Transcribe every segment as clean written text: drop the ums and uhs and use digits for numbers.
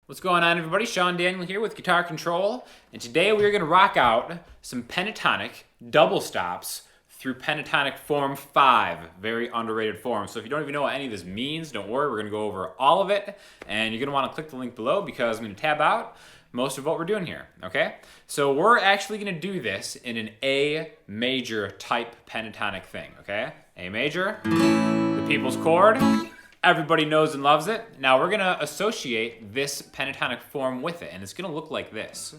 What's going on, everybody? Sean Daniel here with Guitar Control, and today we're going to rock out some pentatonic double stops through pentatonic form 5. Very underrated form. So if you don't even know what any of this means, don't worry, we're going to go over all of it, and you're going to want to click the link below because I'm going to tab out most of what we're doing here, okay? So we're actually going to do this in an A major type pentatonic thing, okay? A major, the people's chord. Everybody knows and loves it. Now we're going to associate this pentatonic form with it, and it's going to look like this.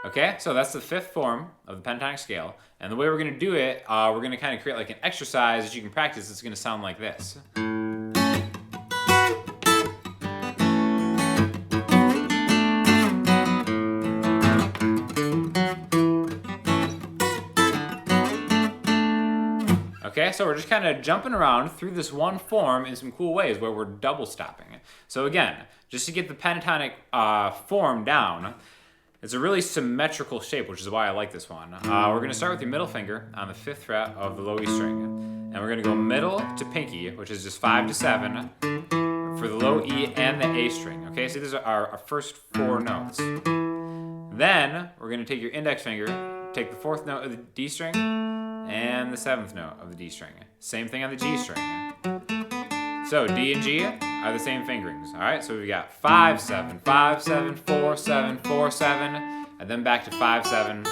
Okay, so that's the 5th form of the pentatonic scale, and the way we're going to do it, we're going to kind of create like an exercise that you can practice. It's going to sound like this. Okay, so we're just kind of jumping around through this one form in some cool ways where we're double stopping. So again, just to get the pentatonic form down, it's a really symmetrical shape, which is why I like this one. We're going to start with your middle finger on the 5th fret of the low E string. And we're going to go middle to pinky, which is just 5 to 7 for the low E and the A string. Okay, so these are our first 4 notes. Then we're going to take your index finger, take the 4th note of the D string, and the 7th note of the D string. Same thing on the G string. So D and G are the same fingerings. All right, so we've got 5, 7, 5, 7, 4, 7, 4, 7, and then back to 5, 7,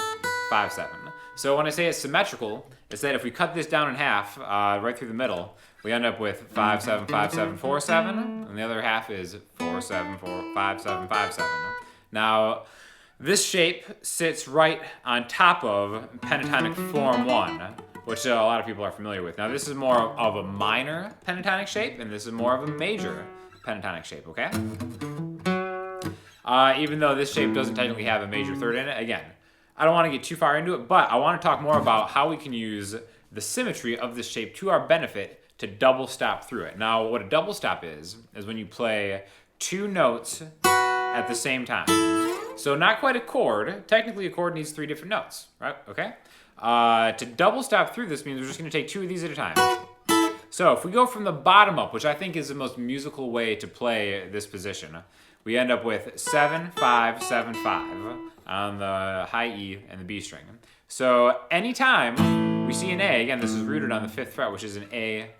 5, 7. So when I say it's symmetrical, it's that if we cut this down in half, right through the middle, we end up with 5, 7, 5, 7, 4, 7, and the other half is 4, 7, 4, 5, 7, 5, 7. Now, this shape sits right on top of pentatonic form 1, which a lot of people are familiar with. Now this is more of a minor pentatonic shape, and this is more of a major pentatonic shape, okay? Even though this shape doesn't technically have a major third in it, again, I don't want to get too far into it, but I want to talk more about how we can use the symmetry of this shape to our benefit to double stop through it. Now what a double stop is when you play 2 notes at the same time. So not quite a chord. Technically a chord needs 3 different notes, right? Okay? To double stop through this means we're just going to take 2 of these at a time. So if we go from the bottom up, which I think is the most musical way to play this position, we end up with 7, 5, 7, 5 on the high E and the B string. So anytime we see an A, again, this is rooted on the 5th fret, which is an A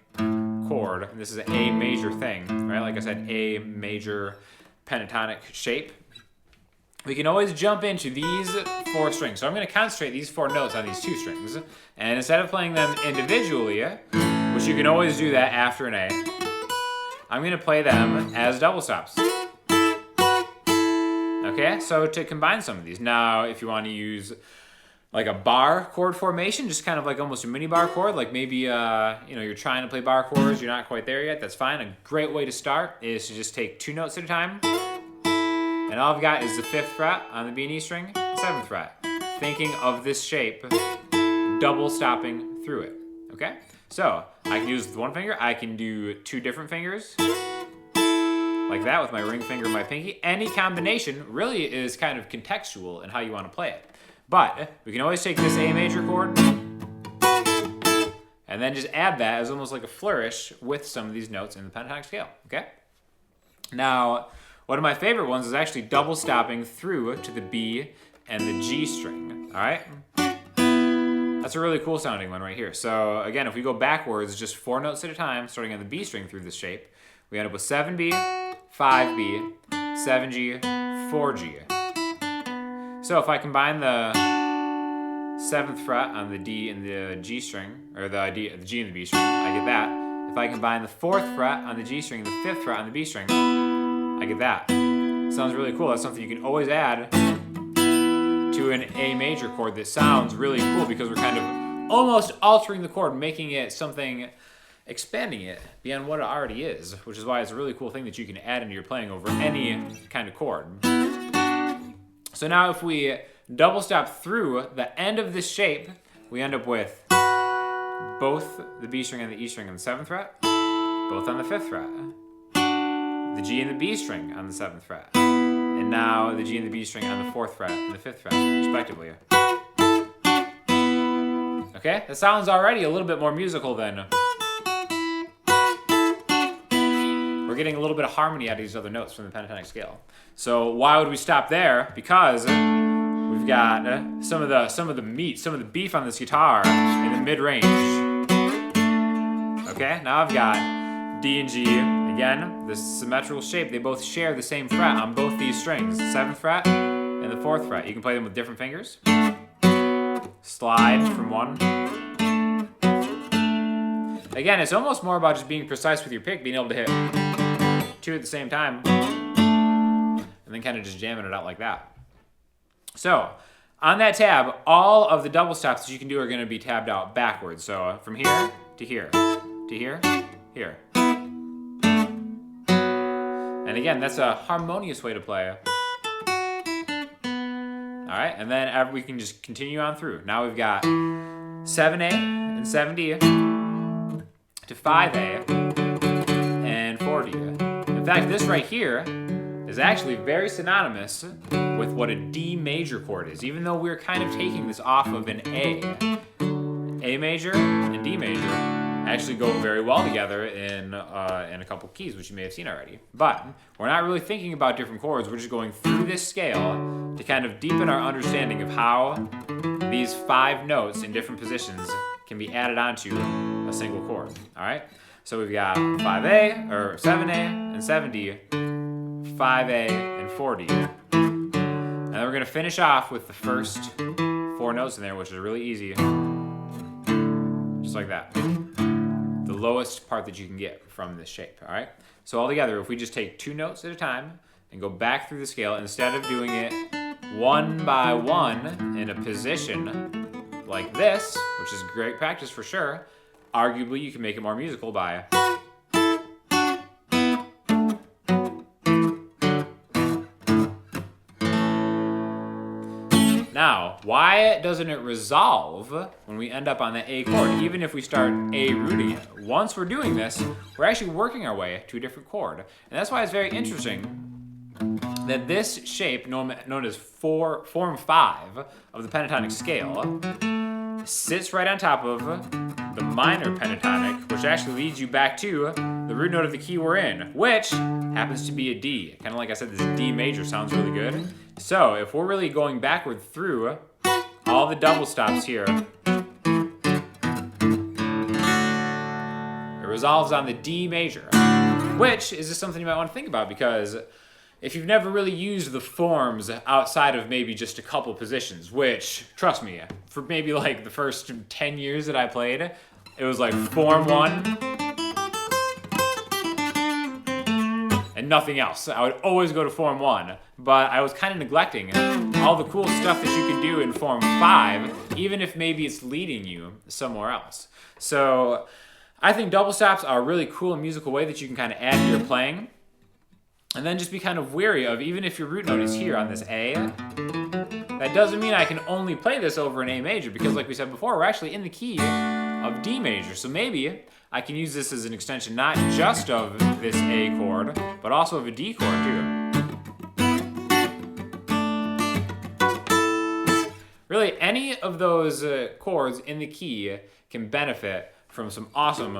chord, and this is an A major thing, right? Like I said, A major pentatonic shape. We can always jump into these 4 strings. So I'm going to concentrate these 4 notes on these 2 strings. And instead of playing them individually, which you can always do that after an A, I'm going to play them as double stops. Okay, so to combine some of these. Now, if you want to use like a bar chord formation, just kind of like almost a mini bar chord, like maybe you're trying to play bar chords, you're not quite there yet, that's fine. A great way to start is to just take 2 notes at a time. And all I've got is the 5th fret on the B and E string, 7th fret. Thinking of this shape, double stopping through it, okay? So, I can use with 1 finger, I can do 2 different fingers, like that with my ring finger and my pinky. Any combination really is kind of contextual in how you want to play it. But, we can always take this A major chord, and then just add that as almost like a flourish with some of these notes in the pentatonic scale, okay? Now, one of my favorite ones is actually double stopping through to the B and the G string, all right? That's a really cool sounding one right here. So again, if we go backwards, just 4 notes at a time, starting on the B string through this shape, we end up with 7B, 5B, 7G, 4G. So if I combine the 7th fret on the D and the G string, or the G and the B string, I get that. If I combine the 4th fret on the G string and the 5th fret on the B string, I get that. Sounds really cool. That's something you can always add to an A major chord that sounds really cool because we're kind of almost altering the chord, making it something, expanding it beyond what it already is, which is why it's a really cool thing that you can add into your playing over any kind of chord. So now if we double stop through the end of this shape, we end up with both the B string and the E string on the 7th fret, both on the 5th fret. The G and the B string on the 7th fret. And now the G and the B string on the 4th fret and the 5th fret, respectively. Okay, that sounds already a little bit more musical than we're getting a little bit of harmony out of these other notes from the pentatonic scale. So why would we stop there? Because we've got some of the meat, some of the beef on this guitar in the mid-range. Okay, now I've got D and G. Again, this symmetrical shape, they both share the same fret on both these strings, the 7th fret and the 4th fret. You can play them with different fingers. Slide from one. Again, it's almost more about just being precise with your pick, being able to hit 2 at the same time, and then kind of just jamming it out like that. So, on that tab, all of the double stops that you can do are going to be tabbed out backwards. So, from here to here, to here, here. And again, that's a harmonious way to play. All right, and then we can just continue on through. Now we've got 7A and 7D to 5A and 4D. In fact, this right here is actually very synonymous with what a D major chord is, even though we're kind of taking this off of an A. A major and D major actually go very well together in a couple keys, which you may have seen already. But we're not really thinking about different chords. We're just going through this scale to kind of deepen our understanding of how these 5 notes in different positions can be added onto a single chord. All right. So we've got 5A or 7A and 7D, 5A and 4D, and then we're gonna finish off with the first 4 notes in there, which is really easy, just like that. The lowest part that you can get from this shape, all right? So all together, if we just take 2 notes at a time and go back through the scale, instead of doing it one by one in a position like this, which is great practice for sure, arguably you can make it more musical by Now, why doesn't it resolve when we end up on the A chord, even if we start A rooting it? Once we're doing this, we're actually working our way to a different chord. And that's why it's very interesting that this shape, known as form 5 of the pentatonic scale, sits right on top of the minor pentatonic, which actually leads you back to the root note of the key we're in, which happens to be a D. Kind of like I said, this D major sounds really good. So if we're really going backward through all the double stops here, it resolves on the D major, which is just something you might want to think about, because if you've never really used the forms outside of maybe just a couple positions, which, trust me, for maybe like the first 10 years that I played, it was like form 1 and nothing else. I would always go to form 1, but I was kind of neglecting all the cool stuff that you can do in form 5, even if maybe it's leading you somewhere else. So I think double stops are a really cool musical way that you can kind of add to your playing. And then just be kind of wary of, even if your root note is here on this A, that doesn't mean I can only play this over an A major, because like we said before, we're actually in the key of D major. So maybe I can use this as an extension not just of this A chord, but also of a D chord too. Really, any of those chords in the key can benefit from some awesome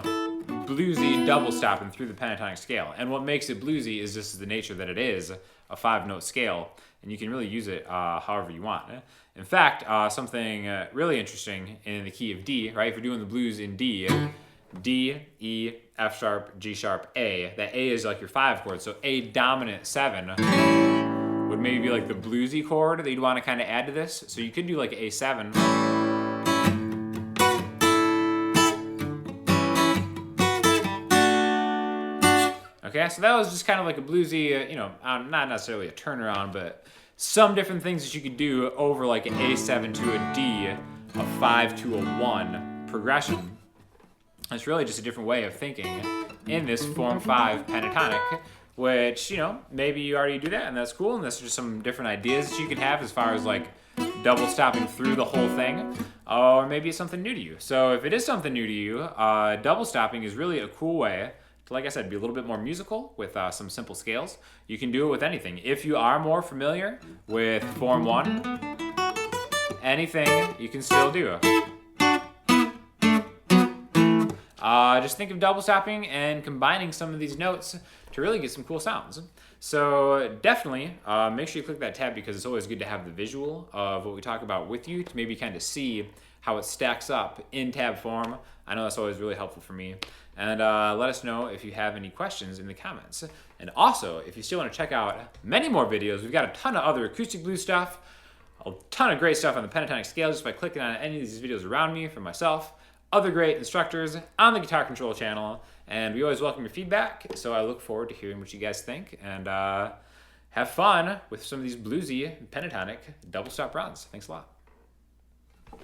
bluesy double stopping through the pentatonic scale. And what makes it bluesy is just the nature that it is a 5-note scale, and you can really use it however you want. In fact, something really interesting in the key of D, right? If you're doing the blues in D, D, E, F sharp, G sharp, A. That A is like your 5 chord, so A dominant 7 would maybe be like the bluesy chord that you'd want to kind of add to this. So you could do like A7. Okay, so that was just kind of like a bluesy, not necessarily a turnaround, but some different things that you could do over like an A7 to a D, a 5 to a 1 progression. It's really just a different way of thinking in this form 5 pentatonic, which, maybe you already do that, and that's cool, and that's just some different ideas that you can have as far as like double stopping through the whole thing, or maybe it's something new to you. So if it is something new to you, double stopping is really a cool way to, like I said, be a little bit more musical with some simple scales. You can do it with anything. If you are more familiar with form 1, anything you can still do. just think of double stopping and combining some of these notes to really get some cool sounds. So definitely make sure you click that tab because it's always good to have the visual of what we talk about with you to maybe kind of see how it stacks up in tab form. I know that's always really helpful for me. And let us know if you have any questions in the comments. And also, if you still want to check out many more videos, we've got a ton of other acoustic blues stuff, a ton of great stuff on the pentatonic scale just by clicking on any of these videos around me for myself, other great instructors on the Guitar Control channel, and we always welcome your feedback, so I look forward to hearing what you guys think, and have fun with some of these bluesy pentatonic double stop runs. Thanks a lot.